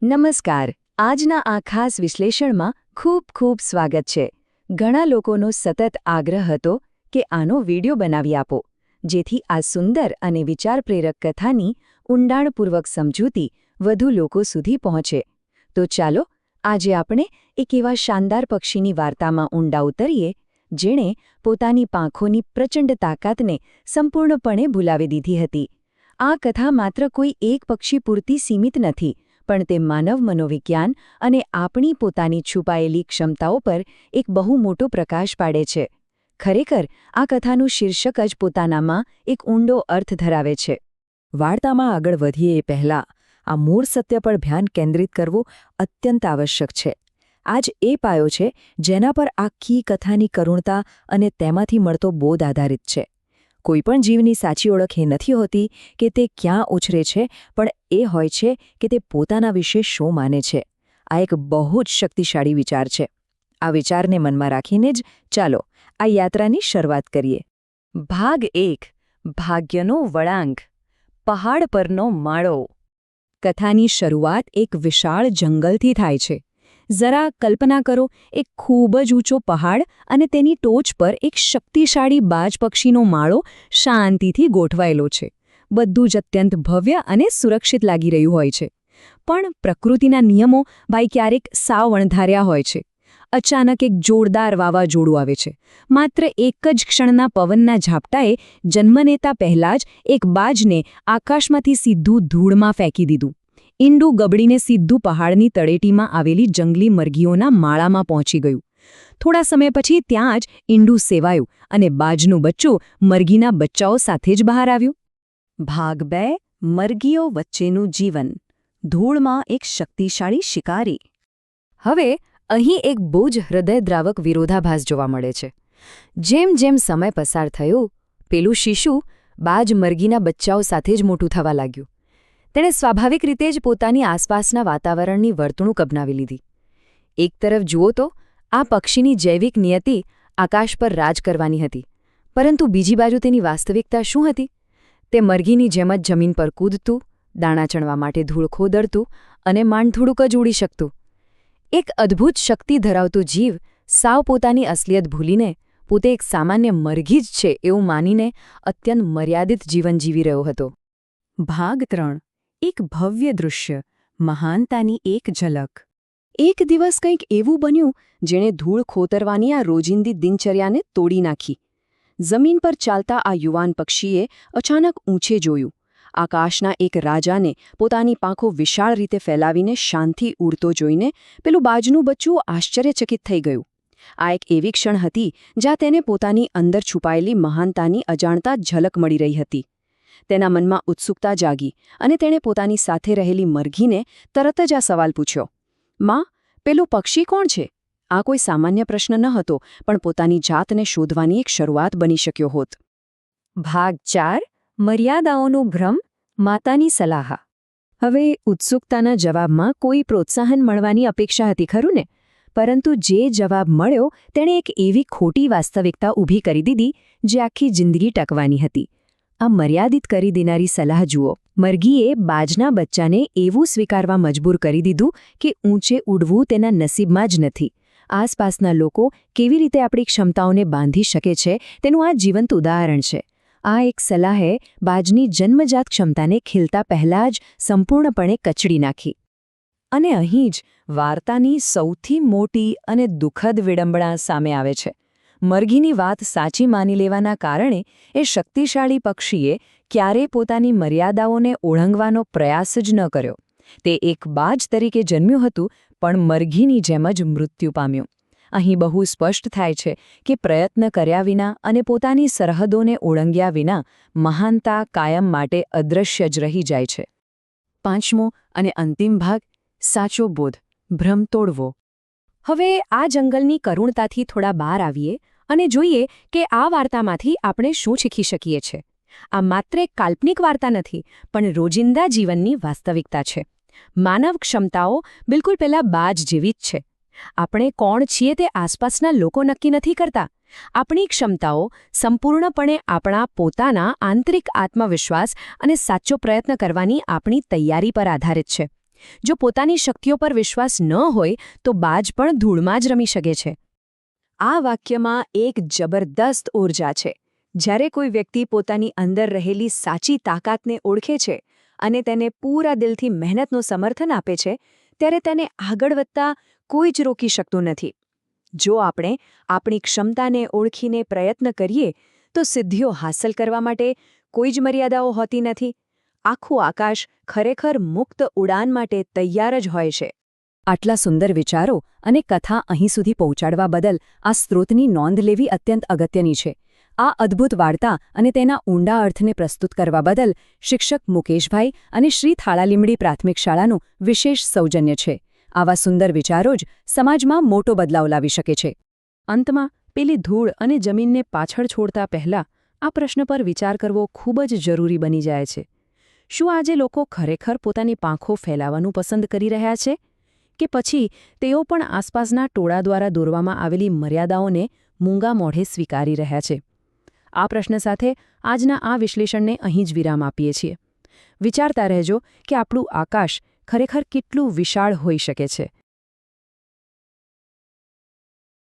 નમસ્કાર. આજના આ ખાસ વિશ્લેષણમાં ખૂબ ખૂબ સ્વાગત છે. ઘણા લોકોનો સતત આગ્રહ હતો કે આનો વિડિયો બનાવી આપો, જેથી આ સુંદર અને વિચારપ્રેરક કથાની ઊંડાણપૂર્વક સમજૂતી વધુ લોકો સુધી પહોંચે. તો ચાલો, આજે આપણે એક એવા શાનદાર પક્ષીની વાર્તામાં ઊંડા ઉતરીએ, જેણે પોતાની પાંખોની પ્રચંડ તાકાતને સંપૂર્ણપણે ભૂલાવી દીધી હતી. આ કથા માત્ર કોઈ એક પક્ષી પૂરતી સીમિત નથી, પણ તે માનવ મનોવિજ્ઞાન અને આપણી પોતાની છુપાયેલી ક્ષમતાઓ પર એક બહુ મોટો પ્રકાશ પાડે છે. ખરેખર, આ કથાનું શીર્ષક જ પોતાનામાં એક ઊંડો અર્થ ધરાવે છે. વાર્તામાં આગળ વધીએ એ પહેલાં આ મૂળ સત્ય પર ધ્યાન કેન્દ્રિત કરવું અત્યંત આવશ્યક છે. આ જ એ પાયો છે જેના પર આખી કથાની કરુણતા અને તેમાંથી મળતો બોધ આધારિત છે. કોઈપણ જીવની સાચી ઓળખ એ નથી હોતી કે તે ક્યાં ઉછરે છે, પણ એ હોય છે કે તે પોતાના વિશે શું માને છે. આ એક બહુ જ શક્તિશાળી વિચાર છે. આ વિચારને મનમાં રાખીને જ ચાલો આ યાત્રાની શરૂઆત કરીએ. ભાગ 1. ભાગ્યનો વળાંક. પહાડ પરનો માળો. કથાની શરૂઆત એક વિશાળ જંગલથી થાય છે. જરા કલ્પના કરો, એક ખૂબ જ ઊંચો પહાડ અને તેની ટોચ પર એક શક્તિશાળી બાજ પક્ષીનો માળો શાંતિથી ગોઠવાયેલો છે. બધું જ અત્યંત ભવ્ય અને સુરક્ષિત લાગી રહ્યું હોય છે. પણ પ્રકૃતિના નિયમો ક્યારેક સાવ અણધાર્યા હોય છે. અચાનક એક જોરદાર વાવાઝોડું આવે છે. માત્ર એક જ ક્ષણના પવનના ઝાપટાએ જન્મ લેતા પહેલાં જ એક બાજને આકાશમાંથી સીધું ધૂળમાં ફેંકી દીધું. ઈંડું ગબડીને સીધું પહાડની તળેટીમાં આવેલી જંગલી મરઘીઓના માળામાં પહોંચી ગયું. થોડા સમય પછી ત્યાં જ ઈંડું સેવાયું અને બાજનું બચ્ચું મરઘીના બચ્ચાઓ સાથે જ બહાર આવ્યું. ભાગ 2. મરઘીઓ વચ્ચેનું જીવન. ધૂળમાં એક શક્તિશાળી શિકારી. હવે અહીં એક બહુ જ હૃદયદ્રાવક વિરોધાભાસ જોવા મળે છે. જેમ જેમ સમય પસાર થયો, પેલું શિશુ બાજ મરઘીના બચ્ચાઓ સાથે જ મોટું થવા લાગ્યું. તેણે સ્વાભાવિક રીતે જ પોતાની આસપાસના વાતાવરણની વર્તણૂક અપનાવી લીધી. એક તરફ જુઓ તો આ પક્ષીની જૈવિક નિયતિ આકાશ પર રાજ કરવાની હતી, પરંતુ બીજી બાજુ તેની વાસ્તવિકતા શું હતી? તે મરઘીની જેમ જ જમીન પર કૂદતું, દાણા ચણવા માટે ધૂળ ખોદરતું અને માંડથોડુંક જ ઉડી શકતું. એક અદ્ભુત શક્તિ ધરાવતું જીવ સાવ પોતાની અસલિયત ભૂલીને પોતે એક સામાન્ય મરઘી જ છે એવું માનીને અત્યંત મર્યાદિત જીવન જીવી રહ્યો હતો. ભાગ 3. એક ભવ્ય દૃશ્ય. મહાનતાની એક ઝલક. એક દિવસ કંઈક એવું બન્યું જેણે ધૂળ ખોતરવાની આ રોજિંદી દિનચર્યાને તોડી નાખી. જમીન પર ચાલતા આ યુવાન પક્ષીએ અચાનક ઊંચે જોયું. આકાશના એક રાજાને પોતાની પાંખો વિશાળ રીતે ફેલાવીને શાંતિ ઉડતો જોઈને પેલું બાજનું બચ્ચું આશ્ચર્યચકિત થઈ ગયું. આ એક એવી ક્ષણ હતી જ્યાં તેને પોતાની અંદર છુપાયેલી મહાનતાની અજાણતા ઝલક મળી રહી હતી. તેના મનમાં ઉત્સુકતા જાગી અને તેણે પોતાની સાથે રહેલી મરઘીને તરત જ આ સવાલ પૂછ્યો. માં, પેલું પક્ષી કોણ છે? આ કોઈ સામાન્ય પ્રશ્ન ન હતો, પણ પોતાની જાતને શોધવાની એક શરૂઆત બની શક્યો હોત. ભાગ 4. મર્યાદાઓનું ભ્રમ. માતાની સલાહ. હવે ઉત્સુકતાના જવાબમાં કોઈ પ્રોત્સાહન મળવાની અપેક્ષા હતી ખરું ને? પરંતુ જે જવાબ મળ્યો તેણે એક એવી ખોટી વાસ્તવિકતા ઊભી કરી દીધી જે આખી જિંદગી ટકવાની હતી. આ મર્યાદિત કરી દેનારી સલાહ જુઓ. મરઘીએ બાજના બચ્ચાને એવું સ્વીકારવા મજબૂર કરી દીધું કે ઊંચે ઉડવું તેના નસીબમાં જ નથી. આસપાસના લોકો કેવી રીતે આપણી ક્ષમતાઓને બાંધી શકે છે તેનું આ જીવંત ઉદાહરણ છે. આ એક સલાહે બાજની જન્મજાત ક્ષમતાને ખીલતા પહેલાં જ સંપૂર્ણપણે કચડી નાખી. અને અહીં જ વાર્તાની સૌથી મોટી અને દુઃખદ વિડંબણા સામે આવે છે. મરઘીની વાત સાચી માની લેવાના કારણે એ શક્તિશાળી પક્ષીએ ક્યારેય પોતાની મર્યાદાઓને ઓળંગવાનો પ્રયાસ જ ન કર્યો. તે એક બાજ તરીકે જન્મ્યું હતું, પણ મરઘીની જેમ જ મૃત્યુ પામ્યું. અહીં બહુ સ્પષ્ટ થાય છે કે પ્રયત્ન કર્યા વિના અને પોતાની સરહદોને ઓળંગ્યા વિના મહાનતા કાયમ માટે અદૃશ્ય જ રહી જાય છે. 5મો અને અંતિમ ભાગ. સાચો બોધ. ભ્રમ તોડવો. હવે આ જંગલની કરુણતાથી થોડા બહાર આવીએ અને જોઈએ કે આ વાર્તામાંથી આપણે શું શીખી શકીએ છીએ. આ માત્ર એક કાલ્પનિક વાર્તા નથી, પણ રોજિંદા જીવનની વાસ્તવિકતા છે. માનવ ક્ષમતાઓ બિલકુલ પેલા બાજ જેવી જ છે. આપણે કોણ છીએ તે આસપાસના લોકો નક્કી નથી કરતા. આપણી ક્ષમતાઓ સંપૂર્ણપણે આપણા પોતાના આંતરિક આત્મવિશ્વાસ અને સાચો પ્રયત્ન કરવાની આપણી તૈયારી પર આધારિત છે. જો પોતાની શક્તિઓ પર વિશ્વાસ ન હોય તો બાજ પણ ધૂળમાં જ રમી શકે છે. આ વાક્યમાં એક જબરદસ્ત ઊર્જા છે. જ્યારે કોઈ વ્યક્તિ પોતાની અંદર રહેલી સાચી તાકાતને ઓળખે છે અને તેને પૂરા દિલથી મહેનતનું સમર્થન આપે છે, ત્યારે તેને આગળ વધતા કોઈ જ રોકી શકતું નથી. જો આપણે આપણી ક્ષમતાને ઓળખીને પ્રયત્ન કરીએ તો સિદ્ધિઓ હાંસલ કરવા માટે કોઈ જ મર્યાદાઓ હોતી નથી. આખું આકાશ ખરેખર મુક્ત ઉડાન માટે તૈયાર જ હોય છે. આટલા સુંદર વિચારો અને કથા અહીં સુધી પહોંચાડવા બદલ આ સ્ત્રોતની નોંધ લેવી અત્યંત અગત્યની છે. આ અદ્ભુત વાર્તા અને તેના ઊંડા અર્થને પ્રસ્તુત કરવા બદલ શિક્ષક મુકેશભાઈ અને શ્રી થાળાલીમડી પ્રાથમિક શાળાનું વિશેષ સૌજન્ય છે. આવા સુંદર વિચારો જ સમાજમાં મોટો બદલાવ લાવી શકે છે. અંતમાં પેલી ધૂળ અને જમીનને પાછળ છોડતા પહેલા આ પ્રશ્ન પર વિચાર કરવો ખૂબ જ જરૂરી બની જાય છે. શું આજે લોકો ખરેખર પોતાની પાંખો ફેલાવવાનું પસંદ કરી રહ્યા છે? કે પછી તેઓ પણ આસપાસના ટોળા દ્વારા દોરવામાં આવેલી મર્યાદાઓને મૂંગા મોઢે સ્વીકારી રહ્યા છે? આ પ્રશ્ન સાથે આજના આ વિશ્લેષણને અહીં જ વિરામ આપીએ છીએ. વિચારતા રહેજો કે આપણું આકાશ ખરેખર કેટલું વિશાળ હોઈ શકે છે.